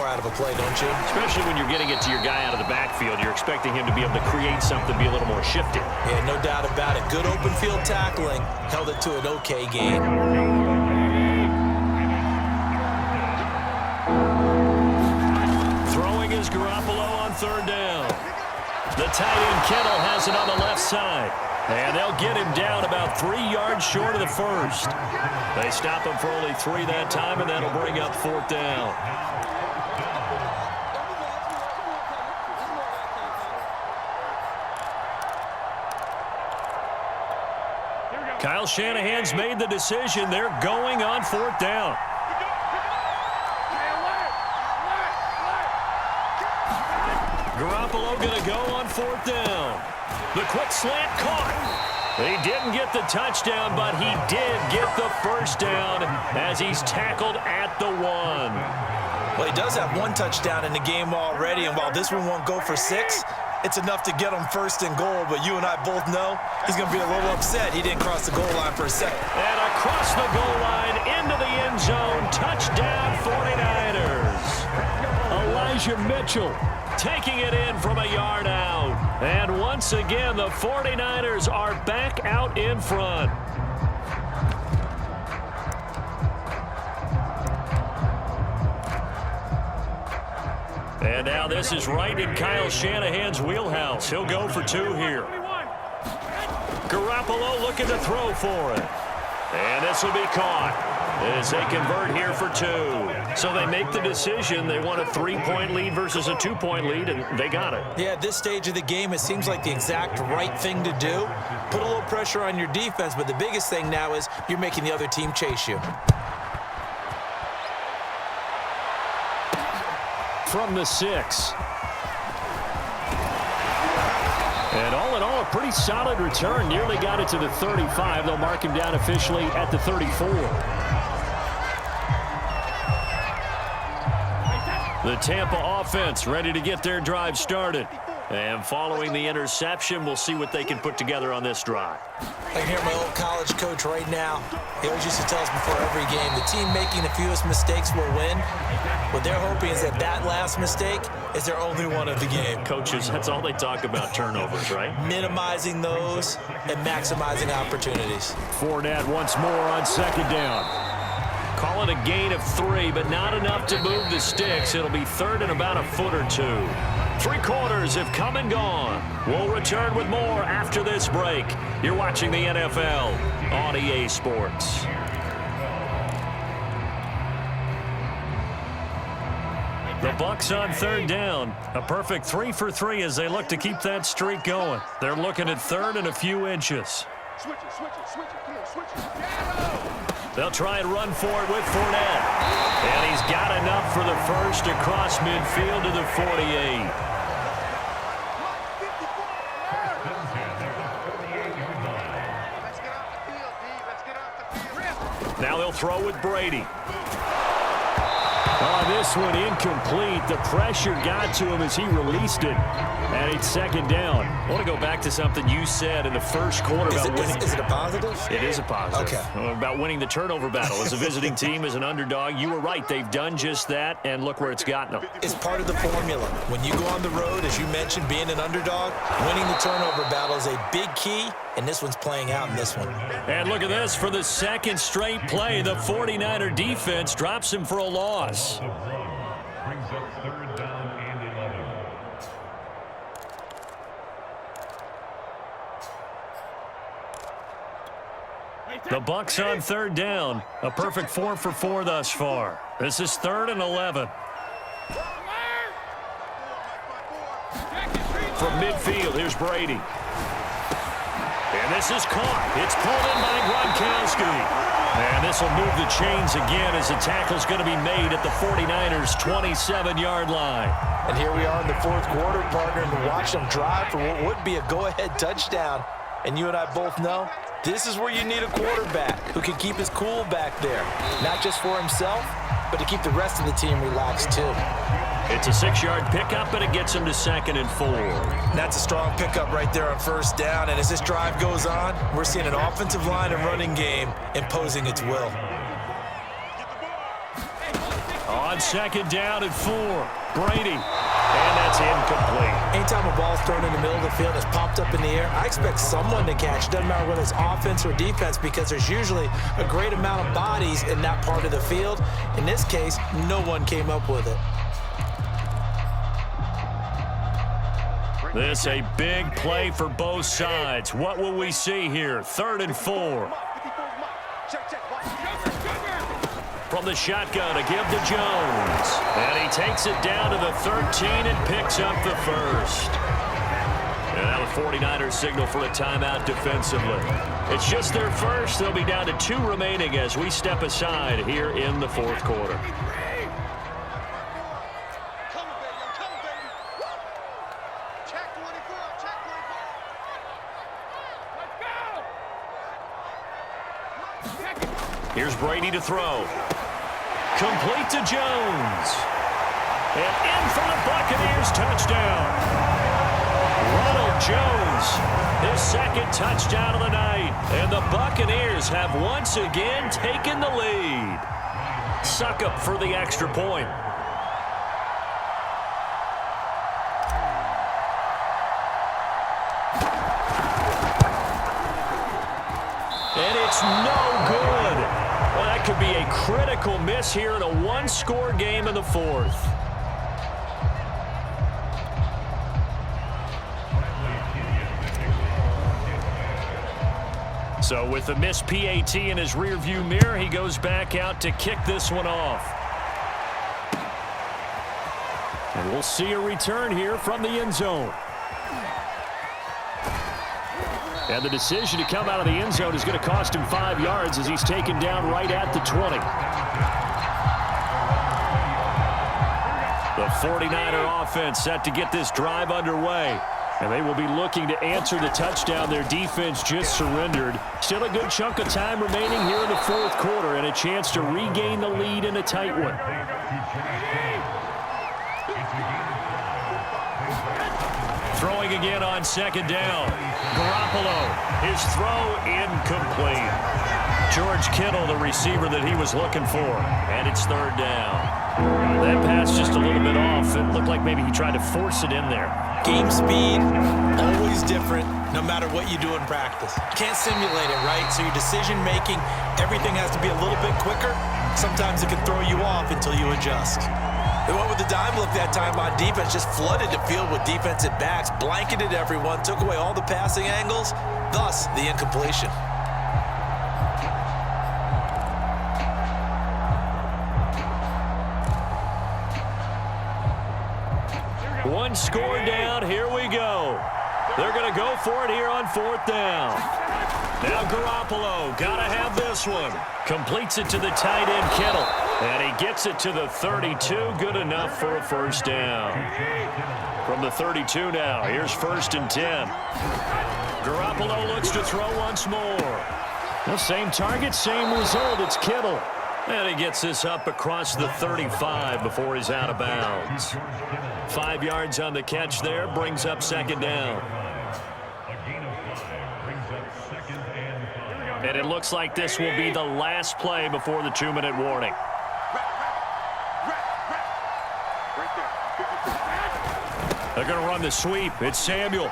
more out of a play, don't you? Especially when you're getting it to your guy out of the backfield. You're expecting him to be able to create something, be a little more shifty. Yeah, no doubt about it. Good open field tackling. Held it to an okay gain. Throwing is Garoppolo on third down. The tight end Kittle has it on the left side. And they'll get him down about 3 yards short of the first. They stop him for only 3 that time, and that'll bring up fourth down. Kyle Shanahan's made the decision. They're going on fourth down. Garoppolo going to go on fourth down. The quick slant caught. He didn't get the touchdown, but he did get the first down as he's tackled at the 1. Well, he does have 1 touchdown in the game already, and while this one won't go for 6, it's enough to get him first and goal. But you and I both know he's going to be a little upset he didn't cross the goal line for a second. And across the goal line into the end zone. Touchdown 49ers. Elijah Mitchell taking it in from a yard out. And once again, the 49ers are back out in front. And now this is right in Kyle Shanahan's wheelhouse. He'll go for 2 here. Garoppolo looking to throw for it. And this will be caught as they convert here for 2. So they make the decision. They want a 3-point lead versus a 2-point lead, and they got it. Yeah, at this stage of the game, it seems like the exact right thing to do. Put a little pressure on your defense, but the biggest thing now is you're making the other team chase you. From the 6. And all in all, a pretty solid return. Nearly got it to the 35. They'll mark him down officially at the 34. The Tampa offense ready to get their drive started. And following the interception, we'll see what they can put together on this drive. I can hear my old college coach right now. He always used to tell us before every game, the team making the fewest mistakes will win. What they're hoping is that that last mistake is their only one of the game. Coaches, that's all they talk about, turnovers, right? Minimizing those and maximizing opportunities. Fournette once more on second down. Call it a gain of 3, but not enough to move the sticks. It'll be third and about a foot or 2. 3 quarters have come and gone. We'll return with more after this break. You're watching the NFL on EA Sports. The Bucs on third down. A perfect 3 for 3 as they look to keep that streak going. They're looking at third and a few inches. Switch it. Come on, switch it. They'll try and run for it with Fournette. And he's got enough for the first across midfield to the 48. Now they'll throw with Brady. Oh, this one incomplete. The pressure got to him as he released it. And it's second down. I want to go back to something you said in the first quarter about winning. Is it a positive? It is a positive. Okay. About winning the turnover battle. As a visiting team, as an underdog, you were right. They've done just that, and look where it's gotten them. It's part of the formula. When you go on the road, as you mentioned, being an underdog, winning the turnover battle is a big key, and this one's playing out in this one. And look at this. For the second straight play, the 49er defense drops him for a loss. Brings up third down and 11. The Bucs on third down. A perfect 4 for 4 thus far. This is third and 11. From midfield, here's Brady. And this is caught. It's pulled in by Gronkowski. And this will move the chains again as the tackle's going to be made at the 49ers' 27-yard line. And here we are in the fourth quarter, partner, and watch them drive for what would be a go-ahead touchdown. And you and I both know this is where you need a quarterback who can keep his cool back there. Not just for himself, but to keep the rest of the team relaxed too. It's a 6-yard pickup, and it gets him to 2nd and 4. And that's a strong pickup right there on first down. And as this drive goes on, we're seeing an offensive line and running game imposing its will. On On second down and 4, Brady. And that's incomplete. Anytime a ball's thrown in the middle of the field, it's popped up in the air, I expect someone to catch. Doesn't matter whether it's offense or defense, because there's usually a great amount of bodies in that part of the field. In this case, no one came up with it. This a big play for both sides. What will we see here? 3rd and 4. From the shotgun, a give to Jones. And he takes it down to the 13 and picks up the first. And now the 49ers signal for a timeout defensively. It's just their first. They'll be down to 2 remaining as we step aside here in the 4th quarter. Here's Brady to throw. Complete to Jones. And in for the Buccaneers touchdown. Ronald Jones, his 2nd touchdown of the night. And the Buccaneers have once again taken the lead. Suck up for the extra point. And it's no good. Well, that could be a critical miss here in a 1-score game in the 4th. So with the missed PAT in his rearview mirror, he goes back out to kick this one off. And we'll see a return here from the end zone. And the decision to come out of the end zone is going to cost him 5 yards as he's taken down right at the 20. The 49er offense set to get this drive underway. And they will be looking to answer the touchdown their defense just surrendered. Still a good chunk of time remaining here in the 4th quarter and a chance to regain the lead in a tight one. Throwing again on second down. Garoppolo, his throw incomplete. George Kittle, the receiver that he was looking for. And it's 3rd down. That pass just a little bit off. It looked like maybe he tried to force it in there. Game speed, always different, no matter what you do in practice. Can't simulate it, right? So your decision-making, everything has to be a little bit quicker. Sometimes it can throw you off until you adjust. They went with the dime look that time on defense, just flooded the field with defensive backs, blanketed everyone, took away all the passing angles, thus the incompletion. One score down, here we go. They're going to go for it here on 4th down. Now Garoppolo, got to have this one. Completes it to the tight end, Kittle. And he gets it to the 32, good enough for a 1st down. From the 32 now, here's 1st and 10. Garoppolo looks to throw once more. The same target, same result, it's Kittle. And he gets this up across the 35 before he's out of bounds. 5 yards on the catch there, brings up 2nd down. And it looks like this will be the last play before the 2-minute warning. They're going to run the sweep. It's Samuel.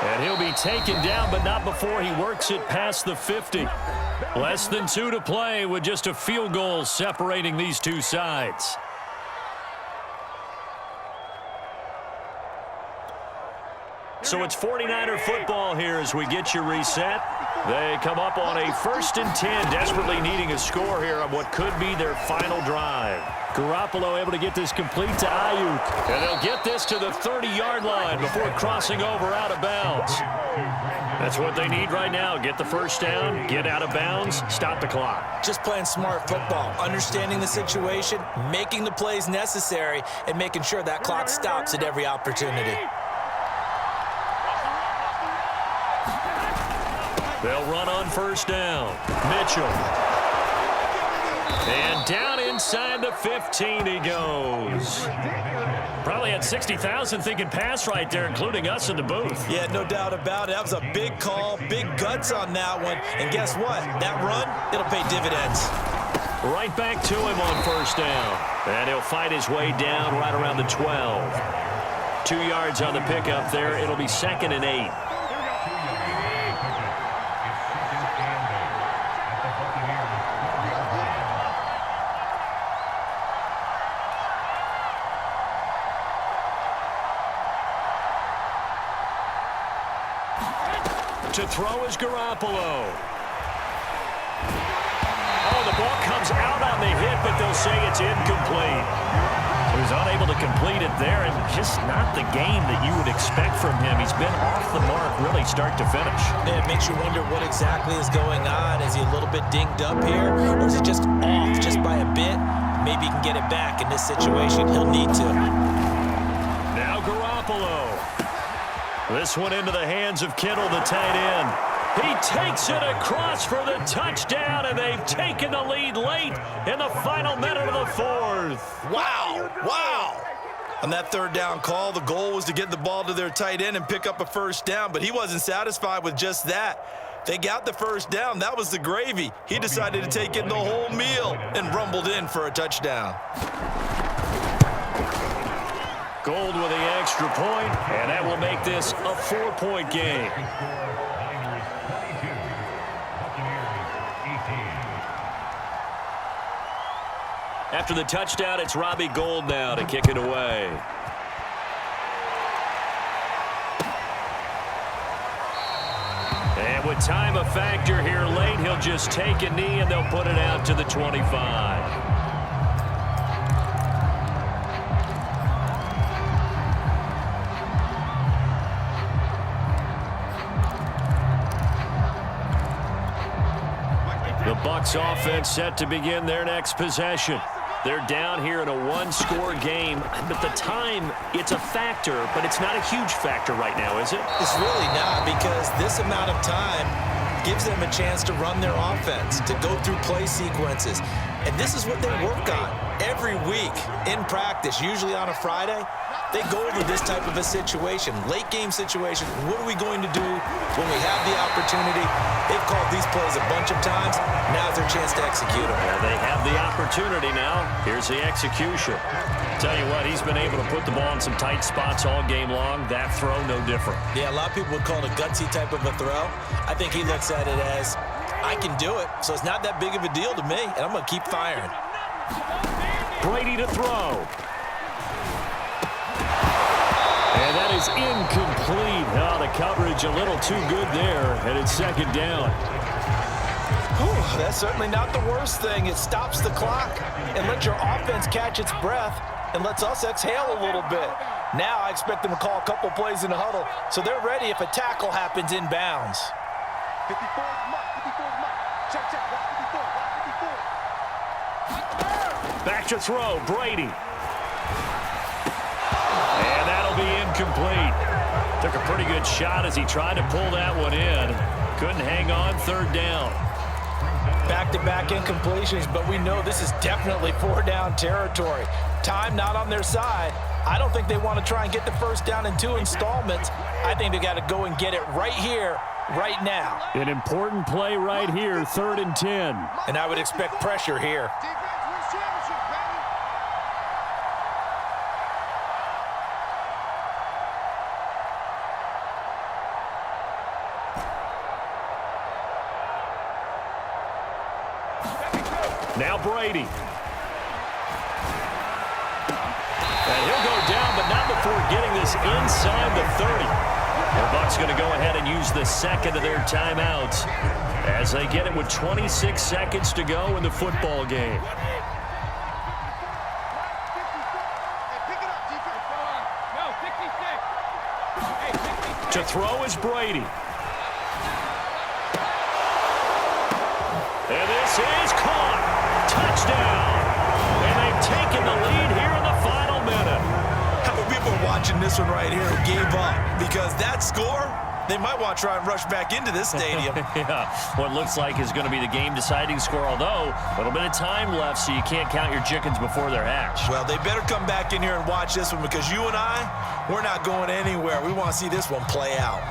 And he'll be taken down, but not before he works it past the 50. Less than 2 to play with just a field goal separating these two sides. So it's 49er football here as we get you reset. They come up on a 1st and 10, desperately needing a score here on what could be their final drive. Garoppolo able to get this complete to Ayuk. And they'll get this to the 30-yard line before crossing over out of bounds. That's what they need right now. Get the 1st down, get out of bounds, stop the clock. Just playing smart football, understanding the situation, making the plays necessary, and making sure that clock stops at every opportunity. They'll run on 1st down. Mitchell. And down inside the 15 he goes. Probably had 60,000 thinking pass right there, including us in the booth. Yeah, no doubt about it. That was a big call, big guts on that one. And guess what? That run, it'll pay dividends. Right back to him on first down. And he'll fight his way down right around the 12. 2 yards on the pickup there. It'll be 2nd and 8. To throw is Garoppolo. Oh, the ball comes out on the hit, but they'll say it's incomplete. He was unable to complete it there, and just not the game that you would expect from him. He's been off the mark really start to finish. Yeah, it makes you wonder what exactly is going on. Is he a little bit dinged up here, or is he just off just by a bit? Maybe he can get it back in this situation. He'll need to. Now Garoppolo. This one into the hands of Kittle, the tight end. He takes it across for the touchdown, and they've taken the lead late in the final minute of the 4th. Wow, wow. On that 3rd down call, the goal was to get the ball to their tight end and pick up a first down, but he wasn't satisfied with just that. They got the first down. That was the gravy. He decided to take in the whole meal and rumbled in for a touchdown. Gold with the extra point, and that will make this a 4-point game. After the touchdown, it's Robbie Gould now to kick it away. And with time a factor here late, he'll just take a knee and they'll put it out to the 25. The Bucs offense set to begin their next possession. They're down here in a 1-score game, but the time, it's a factor, but it's not a huge factor right now, is it? It's really not, because this amount of time gives them a chance to run their offense, to go through play sequences. And this is what they work on every week in practice, usually on a Friday. They go over this type of a situation, late game situation. What are we going to do when we have the opportunity? They've called these plays a bunch of times. Now's their chance to execute them. Well, they have the opportunity now. Here's the execution. Tell you what, he's been able to put the ball in some tight spots all game long. That throw, no different. Yeah, a lot of people would call it a gutsy type of a throw. I think he looks at it as, I can do it, so it's not that big of a deal to me, and I'm going to keep firing. Brady to throw. And that is incomplete. Oh, the coverage a little too good there, and it's 2nd down. Whew, that's certainly not the worst thing. It stops the clock and lets your offense catch its breath and lets us exhale a little bit. Now I expect them to call a couple plays in the huddle, so they're ready if a tackle happens inbounds. 54 mark, 54 mark. Check, check, watch 54, watch 54. Back to throw, Brady. And that'll be incomplete. Took a pretty good shot as he tried to pull that one in. Couldn't hang on, 3rd down. Back-to-back incompletions, but we know this is definitely 4-down territory. Time not on their side. I don't think they want to try and get the first down in 2 installments. I think they got to go and get it right here, right now. An important play right here, 3rd and 10. And I would expect pressure here. Now Brady. And he'll go down, but not before getting this inside the 30. The Bucs going to go ahead and use the 2nd of their timeouts as they get it with 26 seconds to go in the football game. To throw is Brady. And this is caught. Touchdown. And they've taken the lead here in the final minute. How many people are watching this one right here who gave up? Because that score, they might want to try and rush back into this stadium. Yeah, what looks like is going to be the game-deciding score, although a little bit of time left, so you can't count your chickens before they're hatched. Well, they better come back in here and watch this one, because you and I, we're not going anywhere. We want to see this one play out.